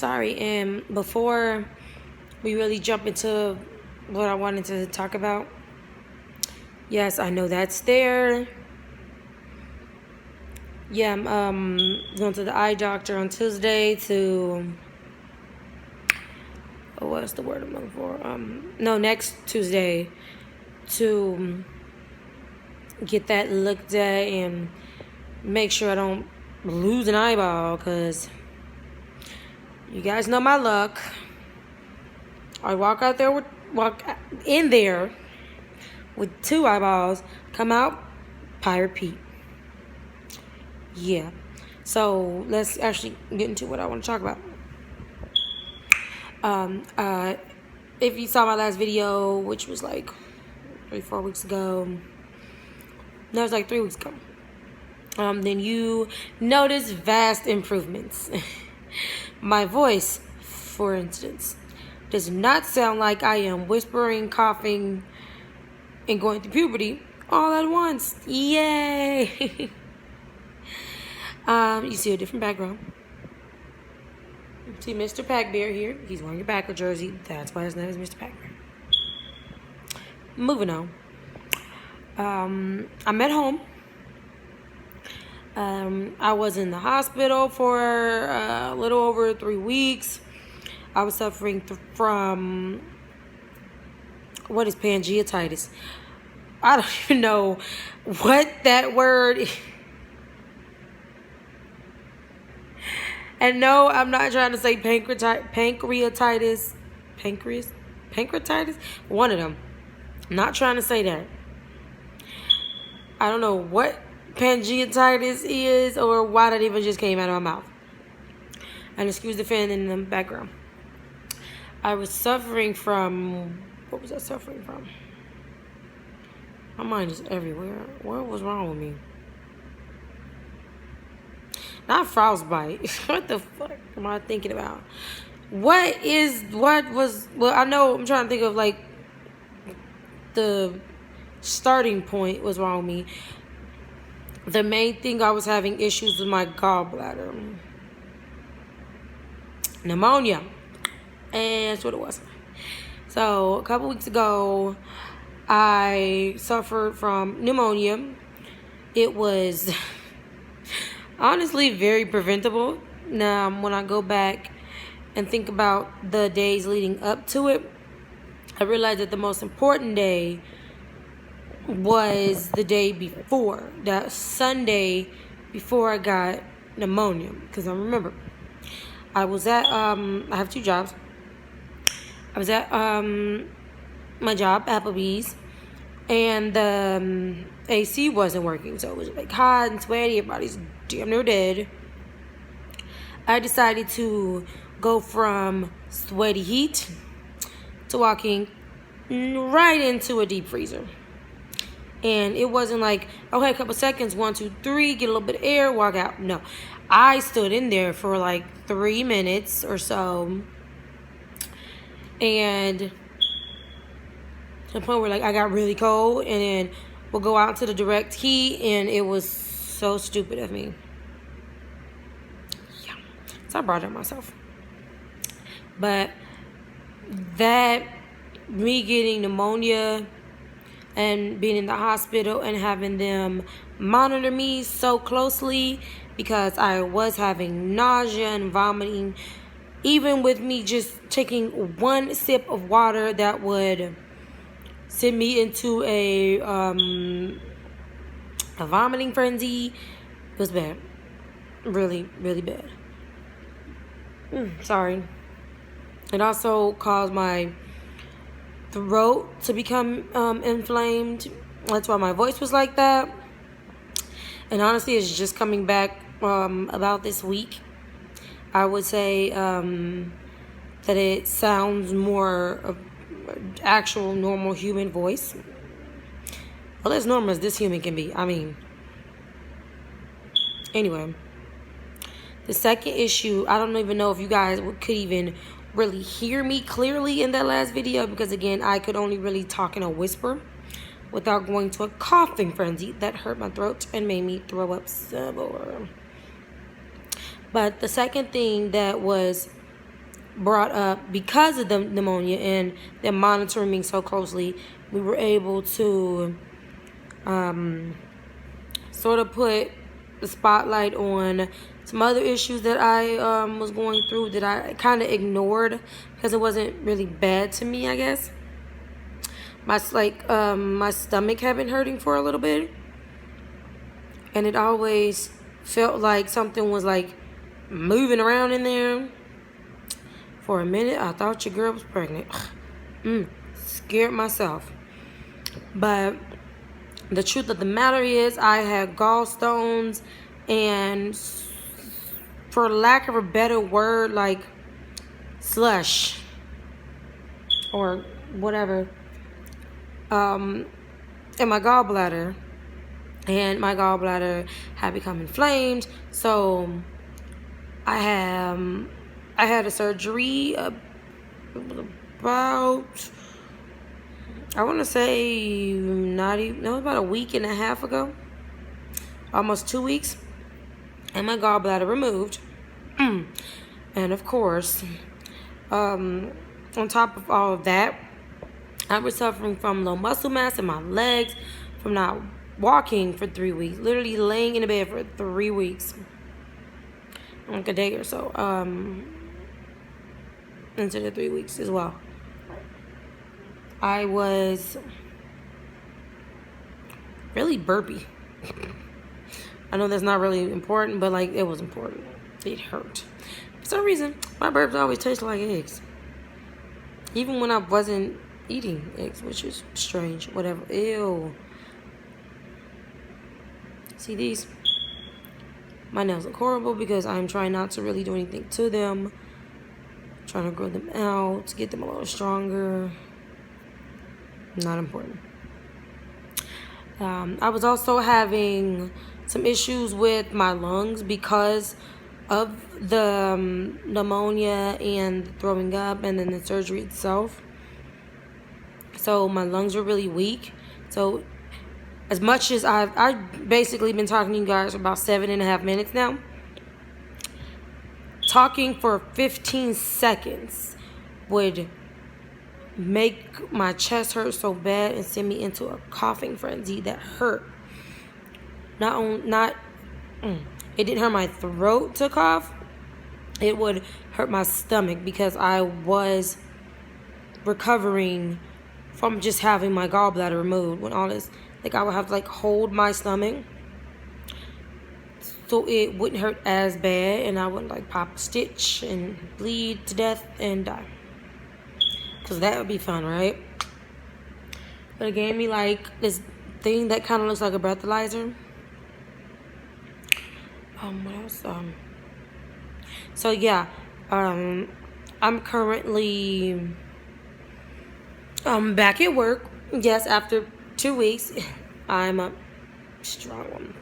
sorry. And before we really jump into what I wanted to talk about, yes, I know that's there. Yeah, I'm going to the eye doctor on Tuesday to, what's the word I'm looking for? No, next Tuesday to get that looked at and make sure I don't lose an eyeball, because you guys know my luck. I walk in there with 2 eyeballs, come out, Pirate Pete. Yeah. So let's actually get into what I want to talk about. If you saw my last video, which was like 3-4 weeks ago, no, it was like 3 weeks ago, then you notice vast improvements. My voice, for instance, does not sound like I am whispering, coughing, and going through puberty all at once. Yay! You see a different background. You see Mr. Packbear here. He's wearing a Packer jersey. That's why his name is Mr. Packbear. Moving on. I'm at home. I was in the hospital for a little over 3 weeks. I was suffering from, what is pancreatitis? I don't even know what that word is. And no, I'm not trying to say pancreatitis. Pancreatitis? One of them. I'm not trying to say that. I don't know what pancreatitis is or why that even just came out of my mouth. And excuse the fan in the background. I was suffering from, what was I suffering from? My mind is everywhere. What was wrong with me? Not frostbite. What the fuck am I thinking about? Well, I know I'm trying to think of like the starting point was wrong with me. The main thing, I was having issues with my gallbladder. Pneumonia. And that's what it was. So a couple weeks ago, I suffered from pneumonia. It was honestly very preventable. Now, when I go back and think about the days leading up to it, I realized that the most important day was the day before, that Sunday before I got pneumonia. Because I remember, I was at, I have 2 jobs. I was at my job, Applebee's, and the AC wasn't working. So it was like hot and sweaty. Everybody's damn near dead. I decided to go from sweaty heat to walking right into a deep freezer. And it wasn't like, okay, a couple seconds, 1, 2, 3, get a little bit of air, walk out. No, I stood in there for like 3 minutes or so. And to the point where like I got really cold, and then we'll go out to the direct heat, and it was so stupid of me. Yeah. So I brought it up myself. But that, me getting pneumonia and being in the hospital and having them monitor me so closely, because I was having nausea and vomiting, even with me just taking 1 sip of water that would send me into a vomiting frenzy. It was bad. Really, really bad. Sorry. It also caused my throat to become inflamed. That's why my voice was like that. And honestly, it's just coming back about this week. I would say that it sounds more of actual normal human voice. Well, as normal as this human can be. I mean, anyway. The second issue, I don't even know if you guys could even really hear me clearly in that last video, because again, I could only really talk in a whisper without going to a coughing frenzy that hurt my throat and made me throw up some more. But the second thing that was brought up because of the pneumonia and them monitoring me so closely. We were able to sort of put the spotlight on some other issues that I was going through that I kind of ignored because it wasn't really bad to me, I guess. My stomach had been hurting for a little bit, and it always felt like something was like moving around in there. For a minute, I thought your girl was pregnant. Scared myself. But the truth of the matter is, I had gallstones, and for lack of a better word, like slush or whatever, in my gallbladder. And my gallbladder had become inflamed, so I had a surgery about, I want to say, not even, no, about a week and a half ago, almost 2 weeks, and my gallbladder removed. And of course, on top of all of that, I was suffering from low muscle mass in my legs, from not walking for 3 weeks, literally laying in the bed for 3 weeks, like a day or so, into the 3 weeks as well. I was really burpy. I know that's not really important, but like it was important. It hurt. For some reason, my burps always taste like eggs, even when I wasn't eating eggs, which is strange. Whatever. Ew. See these? My nails look horrible because I'm trying not to really do anything to them. Trying to grow them out to get them a little stronger. Not important. I was also having some issues with my lungs because of the pneumonia and throwing up and then the surgery itself. So my lungs were really weak. So as much as I've basically been talking to you guys for about 7.5 minutes now. Talking for 15 seconds would make my chest hurt so bad and send me into a coughing frenzy that hurt. It didn't hurt my throat to cough. It would hurt my stomach because I was recovering from just having my gallbladder removed. When all this, like, I would have to like hold my stomach so it wouldn't hurt as bad, and I wouldn't like pop a stitch and bleed to death and die. Cause that would be fun, right? But it gave me like this thing that kind of looks like a breathalyzer. What else? So yeah, I'm currently back at work. Yes, after 2 weeks, I'm a strong one.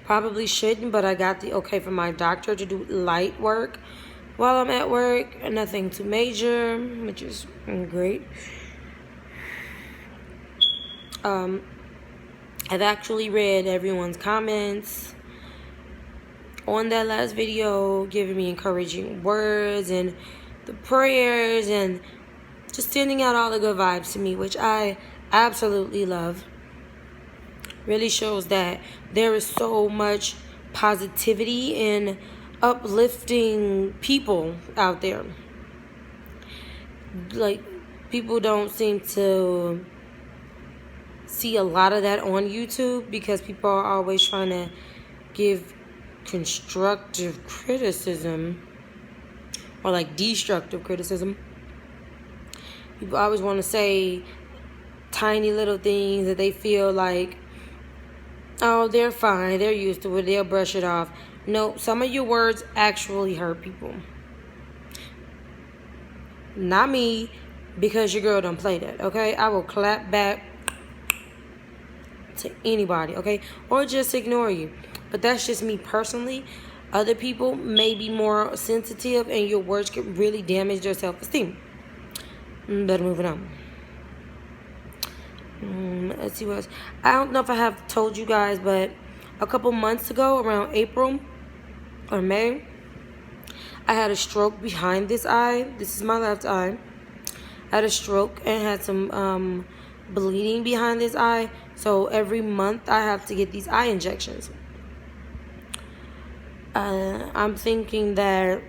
Probably shouldn't, but I got the okay from my doctor to do light work while I'm at work. Nothing too major, which is great. I've actually read everyone's comments on that last video, giving me encouraging words and the prayers and just sending out all the good vibes to me, which I absolutely love. Really shows that there is so much positivity and uplifting people out there. Like, people don't seem to see a lot of that on YouTube because people are always trying to give constructive criticism or like destructive criticism. People always want to say tiny little things that they feel like, oh, they're fine, they're used to it, they'll brush it off. No, some of your words actually hurt people. Not me, because your girl don't play that, okay? I will clap back to anybody, okay? Or just ignore you. But that's just me personally. Other people may be more sensitive and your words could really damage their self-esteem. Better moving on. Let's see what else. I don't know if I have told you guys, but a couple months ago, around April or May, I had a stroke behind this eye. This is my left eye. I had a stroke and had some bleeding behind this eye. So every month I have to get these eye injections. I'm thinking that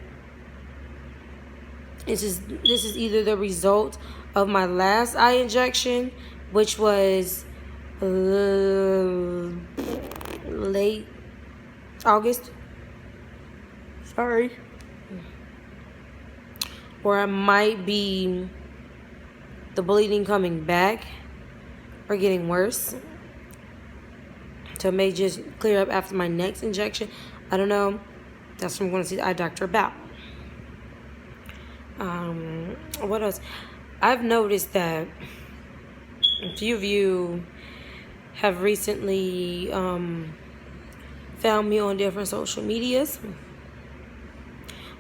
this is either the result of my last eye injection, which was late August. Sorry. Or it might be the bleeding coming back or getting worse. So it may just clear up after my next injection. I don't know. That's what I'm going to see the eye doctor about. What else? I've noticed that a few of you have recently found me on different social medias.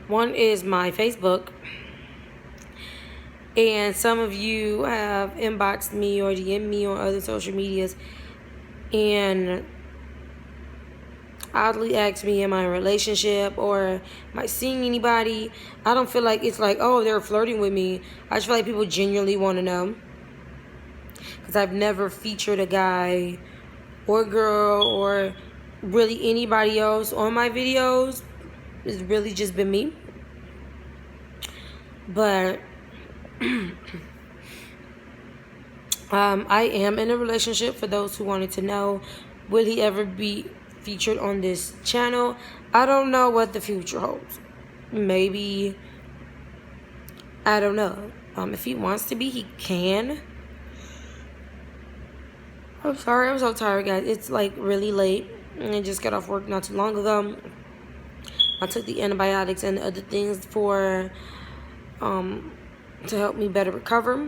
One is my Facebook. And some of you have inboxed me or DM'd me on other social medias and oddly asked me, am I in a relationship or am I seeing anybody? I don't feel like it's like, oh, they're flirting with me. I just feel like people genuinely want to know. Because I've never featured a guy or girl or really anybody else on my videos. It's really just been me. But I am in a relationship, for those who wanted to know. Will he ever be featured on this channel? I don't know what the future holds. Maybe. I don't know. If he wants to be, he can. I'm sorry, I'm so tired, guys. It's like really late. I just got off work not too long ago. I took the antibiotics and other things for to help me better recover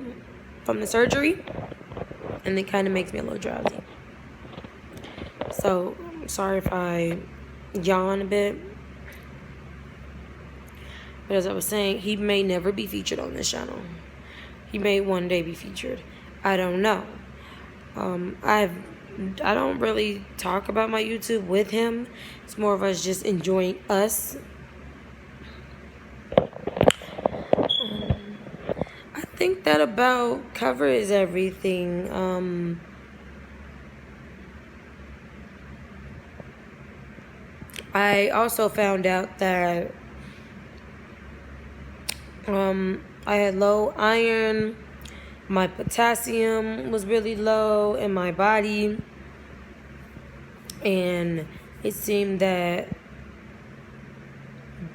from the surgery, and it kind of makes me a little drowsy. So I'm sorry if I yawn a bit. But as I was saying, he may never be featured on this channel. He may one day be featured. I don't know. I don't really talk about my YouTube with him. It's more of us just enjoying us. I think that about covers everything. I also found out that I had low iron. My potassium was really low in my body. And it seemed that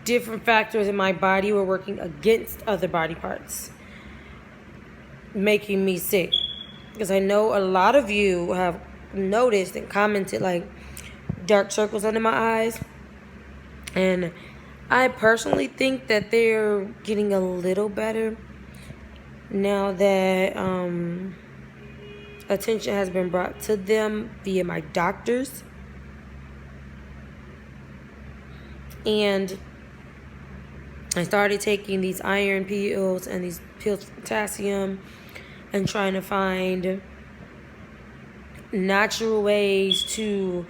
different factors in my body were working against other body parts, making me sick. Because I know a lot of you have noticed and commented like dark circles under my eyes. And I personally think that they're getting a little better now that attention has been brought to them via my doctors. And I started taking these iron pills and these pills for potassium and trying to find natural ways to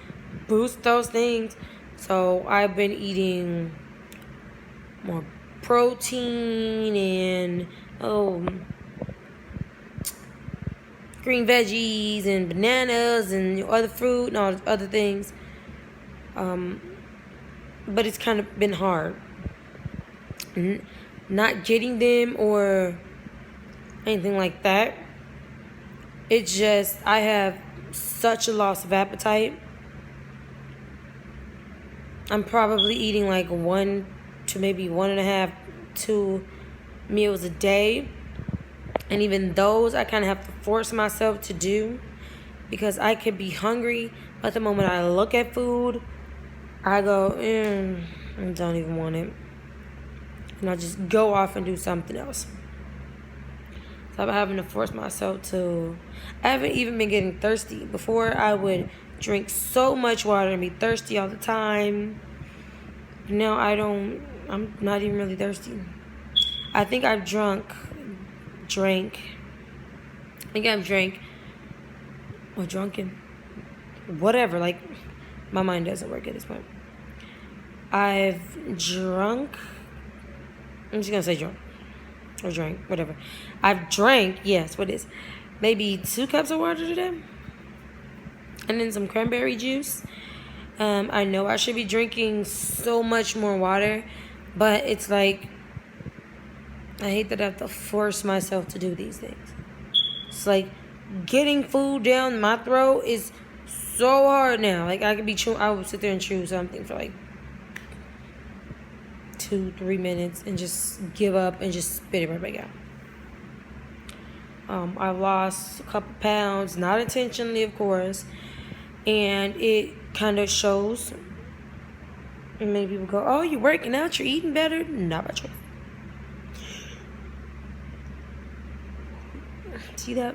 boost those things. So I've been eating more protein and green veggies and bananas and other fruit and all other things. But it's kind of been hard. Not getting them or anything like that. It's just I have such a loss of appetite. I'm probably eating like 1 to maybe 1.5, 2 meals a day. And even those I kind of have to force myself to do because I could be hungry, but the moment I look at food, I go, I don't even want it. And I'll just go off and do something else. So I'm having to force myself to. I haven't even been getting thirsty. Before I would drink so much water and be thirsty all the time. Now I'm not even really thirsty. I think I've drank or drunken, whatever. Like, my mind doesn't work at this point. I've drunk I'm just gonna say drunk. Or drank, whatever. I've drank, yes, what is? Maybe 2 cups of water today. And then some cranberry juice. I know I should be drinking so much more water, but it's like, I hate that I have to force myself to do these things. It's like getting food down my throat is so hard now. Like I would sit there and chew something for like 2-3 minutes and just give up and just spit it right back out. I've lost a couple pounds, not intentionally, of course, and it kind of shows. And many people go, "Oh, you're working out, you're eating better." Not by choice. See that?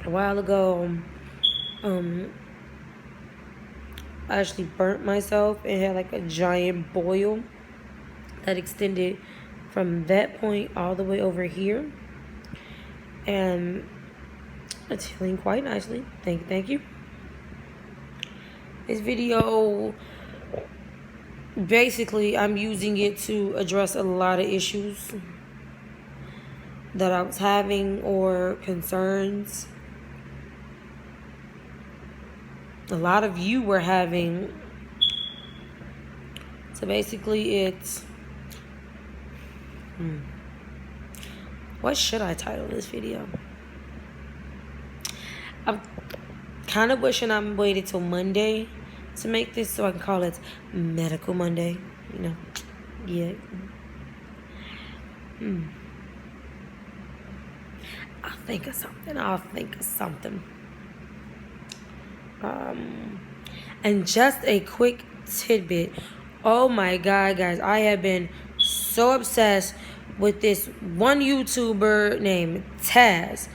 A while ago, I actually burnt myself and had like a giant boil that extended from that point all the way over here. And it's healing quite nicely. Thank you. This video, basically, I'm using it to address a lot of issues that I was having or concerns a lot of you were having. So basically it's what should I title this video? I'm kind of wishing I waited till Monday to make this so I can call it Medical Monday, you know. Yeah. I'll think of something. And just a quick tidbit. Oh my God, guys. I have been so obsessed with this one YouTuber named Taz.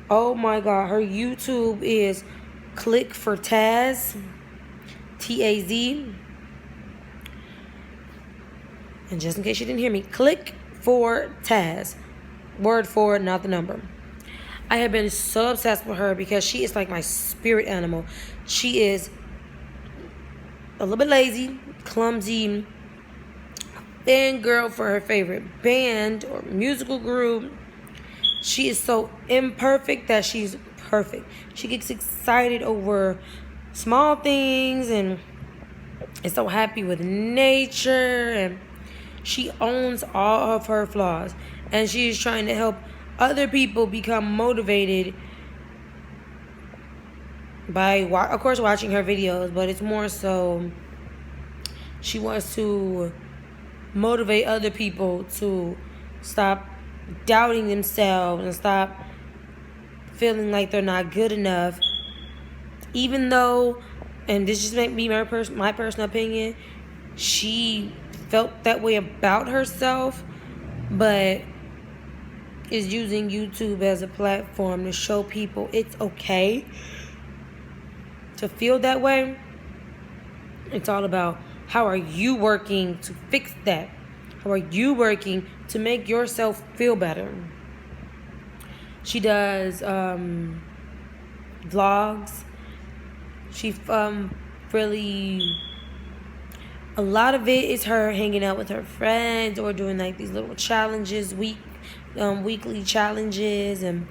Oh my God. Her YouTube is Click for Taz. Taz. And just in case you didn't hear me, Click for Taz. Word for it, not the number. I have been so obsessed with her because she is like my spirit animal. She is a little bit lazy, clumsy, fangirl for her favorite band or musical group. She is so imperfect that she's perfect. She gets excited over small things and is so happy with nature, and she owns all of her flaws, and she is trying to help other people become motivated by, of course, watching her videos, but it's more so she wants to motivate other people to stop doubting themselves and stop feeling like they're not good enough, even though, and this just might be my personal opinion, she felt that way about herself, but is using YouTube as a platform to show people it's okay to feel that way. It's all about how are you working to fix that? How are you working to make yourself feel better? She does vlogs. She really, a lot of it is her hanging out with her friends or doing like these little challenges, weekly challenges, and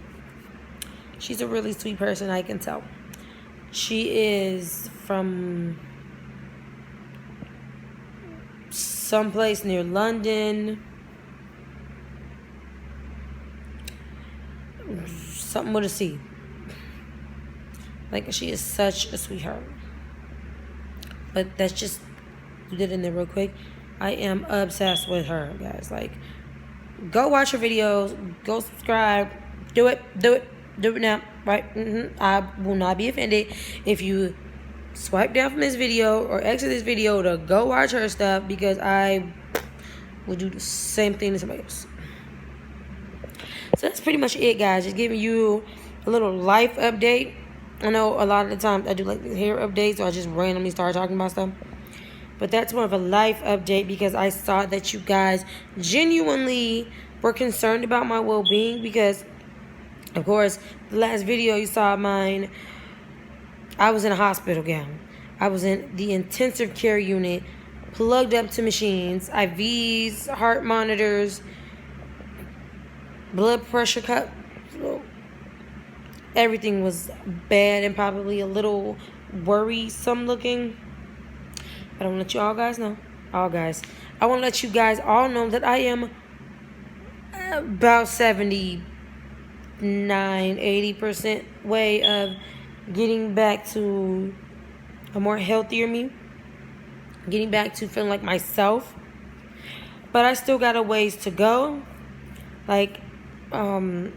she's a really sweet person, I can tell. She is from someplace near London, something with a C. Like, she is such a sweetheart. But that's just, put it in there real quick. I am obsessed with her, guys. Like, go watch her videos. Go subscribe. Do it now. Right? I will not be offended if you swipe down from this video or exit this video to go watch her stuff, because I will do the same thing to somebody else. So that's pretty much it, guys. Just giving you a little life update. I know a lot of the times I do like the hair updates, so I just randomly start talking about stuff. But that's more of a life update because I saw that you guys genuinely were concerned about my well-being, because, of course, the last video you saw of mine, I was in a hospital gown. I was in the intensive care unit plugged up to machines, IVs, heart monitors, blood pressure cut. Everything was bad and probably a little worrisome looking. But I want to let you all guys know. All guys. I want to let you guys all know that I am about 80% way of getting back to a more healthier me. Getting back to feeling like myself. But I still got a ways to go. Like, if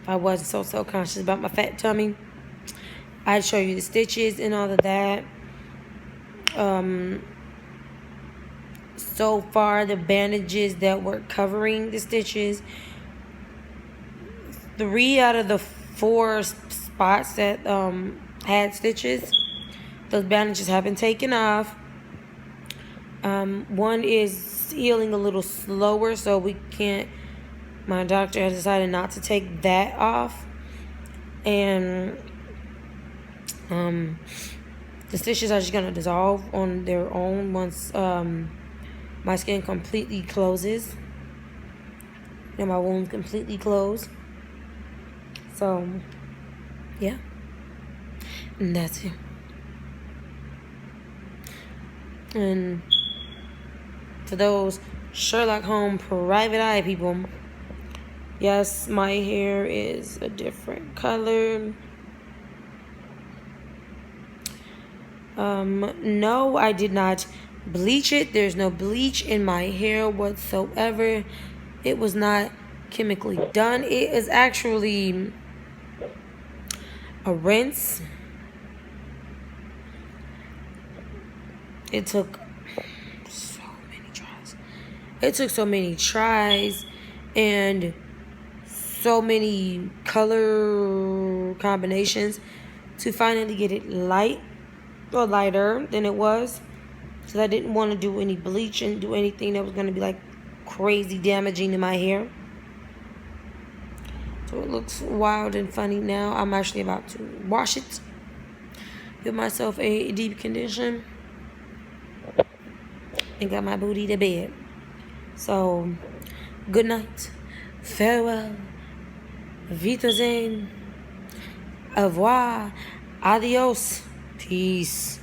I wasn't so self-conscious about my fat tummy, I'd show you the stitches and all of that. So far, the bandages that were covering the stitches, 3 out of the 4 spots that had stitches, those bandages have been taken off. One is healing a little slower, so we can't. My doctor has decided not to take that off, and the stitches are just gonna dissolve on their own once my skin completely closes and my wounds completely close. So, yeah, and that's it. And for those Sherlock Holmes private eye people, yes, my hair is a different color. No, I did not bleach it. There's no bleach in my hair whatsoever. It was not chemically done. It is actually a rinse. It took so many tries and so many color combinations to finally get it light or lighter than it was. So I didn't want to do any bleach and do anything that was going to be like crazy damaging to my hair. So it looks wild and funny now. I'm actually about to wash it, give myself a deep condition, and got my booty to bed. So, good night, farewell, Wiedersehen, au revoir, adios, peace.